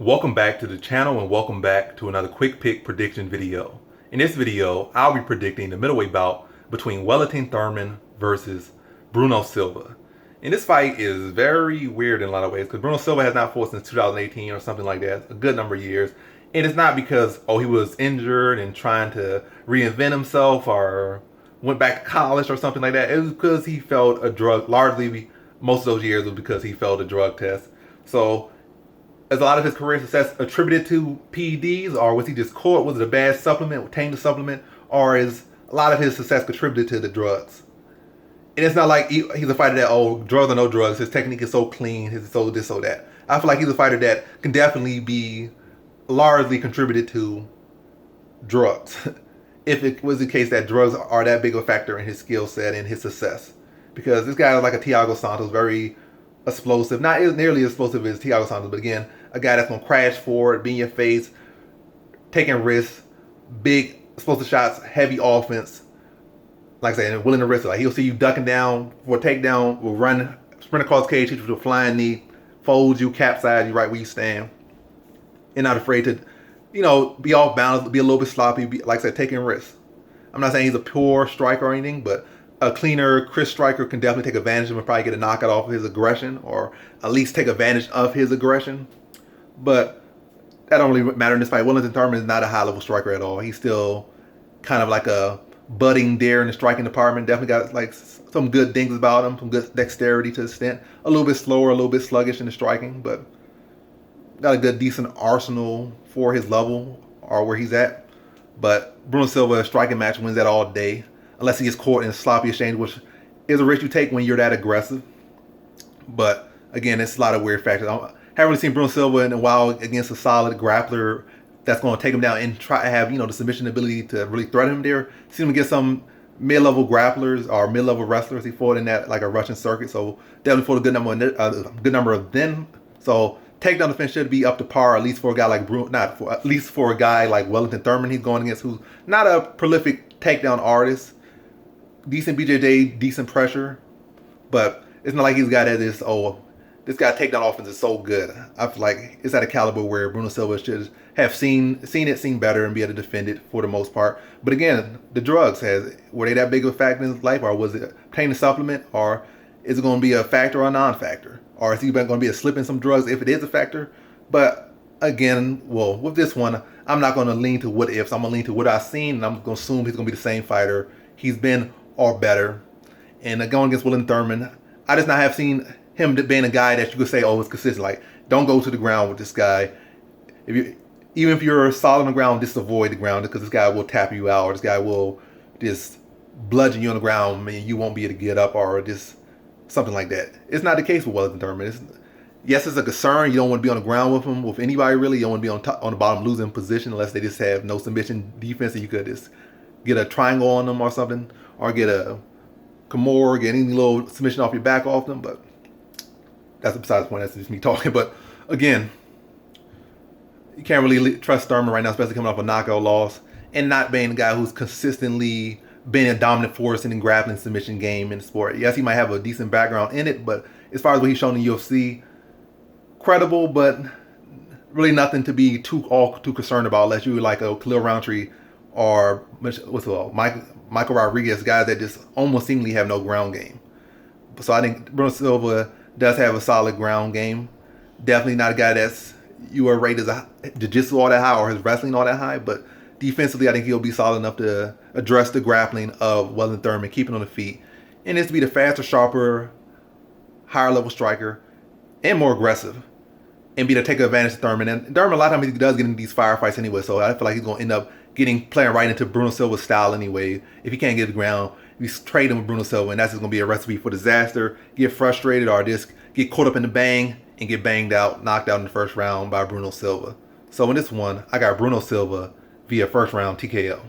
Welcome back to the channel and welcome back to another quick pick prediction video. In this video, I'll be predicting the middleweight bout between Wellington Turman versus Bruno Silva. And this fight is very weird in a lot of ways because Bruno Silva has not fought since 2018 or something like that, a good number of years. And it's not because, he was injured and trying to reinvent himself or went back to college or something like that. It was because he failed a drug, largely most of those years was because he failed a drug test. So, is a lot of his career success attributed to PEDs, or was he just caught? Was it a bad supplement, tainted supplement, or is a lot of his success contributed to the drugs? And it's not like he's a fighter that, drugs or no drugs, his technique is so clean, his so this, so that. I feel like he's a fighter that can definitely be largely contributed to drugs. If it was the case that drugs are that big of a factor in his skill set and his success. Because this guy is like a Thiago Santos, very explosive, not nearly as explosive as Thiago Santos, but again, a guy that's going to crash forward, be in your face, taking risks, big explosive shots, heavy offense. Like I said, willing to risk it. Like he'll see you ducking down for a takedown, will run, sprint across cage, hit you with a flying knee, folds you, capsize you right where you stand. And not afraid to, be off balance, be a little bit sloppy, like I said, taking risks. I'm not saying he's a poor striker or anything, but a cleaner, crisp striker can definitely take advantage of him and probably get a knockout off of his aggression, or at least take advantage of his aggression. But that don't really matter in this fight. Wellington Turman is not a high-level striker at all. He's still kind of like a budding deer in the striking department. Definitely got like some good things about him, some good dexterity to the extent. A little bit slower, a little bit sluggish in the striking, but got a good, decent arsenal for his level or where he's at. But Bruno Silva, striking match, wins that all day. Unless he gets caught in a sloppy exchange, which is a risk you take when you're that aggressive. But again, it's a lot of weird factors. I haven't really seen Bruno Silva in a while against a solid grappler that's going to take him down and try to have, the submission ability to really threaten him there. Seen him against some mid-level grapplers or mid-level wrestlers. He fought in that like a Russian circuit, so definitely fought a good number of them. So takedown defense should be up to par, at least for a guy like at least for a guy like Wellington Turman he's going against, who's not a prolific takedown artist. Decent BJJ, decent pressure, but it's not like he's got this guy takedown offense is so good. I feel like it's at a caliber where Bruno Silva should have seen better and be able to defend it for the most part. But again, the drugs, were they that big of a factor in his life, or was it obtaining a supplement, or is it going to be a factor or a non-factor? Or is he going to be a slip in some drugs if it is a factor? But again, with this one, I'm not going to lean to what ifs. I'm going to lean to what I've seen, and I'm going to assume he's going to be the same fighter he's been or better. And going against Wellington Turman, I just not have seen him being a guy that you could say, it's consistent. Like, don't go to the ground with this guy. Even if you're solid on the ground, just avoid the ground, because this guy will tap you out, or this guy will just bludgeon you on the ground, and you won't be able to get up, or just something like that. It's not the case with Wellington Turman. Yes, it's a concern. You don't want to be on the ground with him, with anybody really. You don't want to be on top, on the bottom losing position, unless they just have no submission defense, and you could just get a triangle on them or something, or get a Kimura, get any little submission off your back off them. But that's besides the point. That's just me talking. But again, you can't really trust Turman right now, especially coming off a knockout loss and not being a guy who's consistently been a dominant force in the grappling submission game in the sport. Yes, he might have a decent background in it, but as far as what he's shown in UFC, credible, but really nothing to be too concerned about, unless you like a Khalil Roundtree or Michael Rodriguez, guys that just almost seemingly have no ground game. So I think Bruno Silva does have a solid ground game. Definitely not a guy that's you are rated as a jiu-jitsu all that high or his wrestling all that high, but defensively I think he'll be solid enough to address the grappling of Wellington Turman, keeping on the feet, and it's to be the faster, sharper, higher level striker and more aggressive, and be to take advantage of Turman. And Turman, a lot of times he does get into these firefights anyway, so I feel like he's going to end up playing right into Bruno Silva's style anyway. If he can't get to the ground, he's trading with Bruno Silva, and that's just going to be a recipe for disaster. Get frustrated or just get caught up in the bang and get banged out, knocked out in the first round by Bruno Silva. So in this one, I got Bruno Silva via first round TKO.